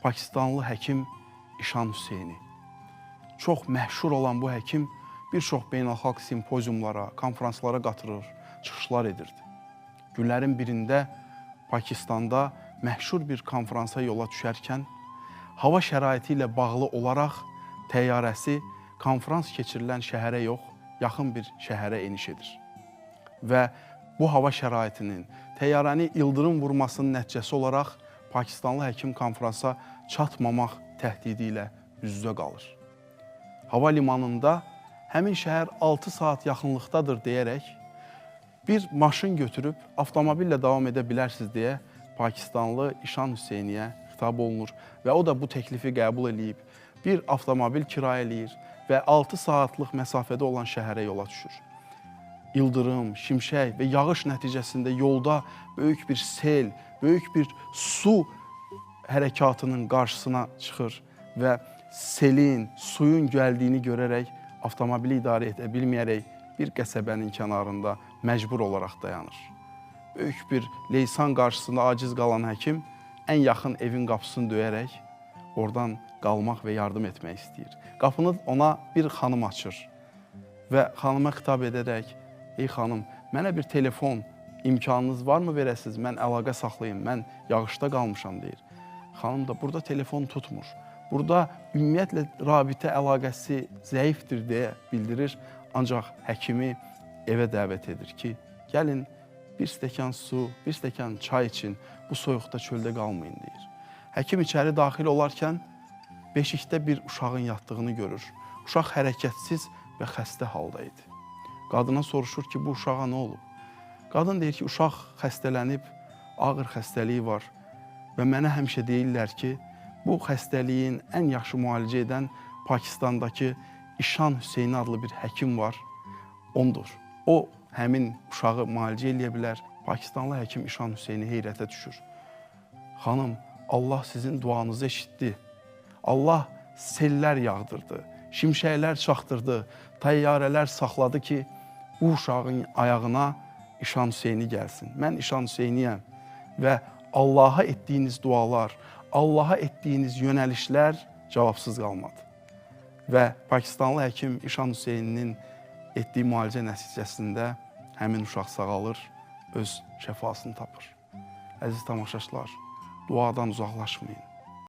Pakistanlı həkim İşan Hüseyni. Çox məşhur olan bu həkim bir çox beynəlxalq simpoziumlara, konferanslara qatılır, çıxışlar edirdi. Günlərin birində Pakistanda məşhur bir konferansa yola düşərkən hava şəraiti ilə bağlı olaraq təyyarəsi konferans keçirilən şəhərə yox, yaxın bir şəhərə eniş edir. Və bu hava şəraitinin təyyarəni ildırım vurmasının nəticəsi olaraq Pakistanlı həkim konferansa çatmamaq təhdidi ilə üz-üzə qalır. Hava limanında həmin şəhər 6 saat yaxınlıqdadır deyərək bir maşın götürüb avtomobillə davam edə bilərsiniz deyə Pakistanlı İşan Hüseyniyə xitab olunur və o da bu təklifi qəbul edib, bir avtomobil kirayə eləyir və 6 saatlıq məsafədə olan şəhərə yola düşür. İldırım, şimşək və yağış nəticəsində yolda böyük bir sel, böyük bir su hərəkatının qarşısına çıxır və selin, suyun gəldiyini görərək avtomobili idarə edə bilməyərək bir qəsəbənin kənarında məcbur olaraq dayanır. Böyük bir leysan qarşısında aciz qalan həkim ən yaxın evin qapısını döyərək oradan qalmaq və yardım etmək istəyir. Qapını ona bir xanım açır və xanıma xitab edərək, ey xanım, mənə bir telefon imkanınız varmı verəsiniz, mən əlaqə saxlayım, mən yağışda qalmışam deyir. Xanım da burada telefon tutmur. Burada ümumiyyətlə rabitə əlaqəsi zəifdir deyə bildirir, ancaq həkimi evə dəvət edir ki, gəlin bir stəkan su, bir stəkan çay için bu soyuqda çöldə qalmayın deyir. Həkim içəri daxil olarkən beşikdə bir uşağın yatdığını görür. Uşaq hərəkətsiz və xəstə halda idi. Qadına soruşur ki, bu uşağa nə olub? Qadın deyir ki, uşaq xəstələnib, ağır xəstəliyi var və mənə həmişə deyirlər ki, bu xəstəliyin ən yaxşı müalicə edən Pakistandakı İşan Hüseyni adlı bir həkim var, ondur. O, həmin uşağı müalicə eləyə bilər. Pakistanlı həkim İşan Hüseyni heyrətə düşür. Xanım, Allah sizin duanızı eşitdi. Allah sellər yağdırdı, şimşəklər çaxdırdı, təyyarələr saxladı ki, bu uşağın ayağına İşan Hüseyni gəlsin. Mən İşan Hüseyniyəm və Allaha etdiyiniz dualar, Allaha etdiyiniz yönəlişlər cavabsız qalmadı. Və Pakistanlı həkim İşan Hüseyninin etdiyi müalicə nəticəsində həmin uşaq sağalır, öz şəfasını tapır. Əziz tamaşaçılar, duadan uzaqlaşmayın.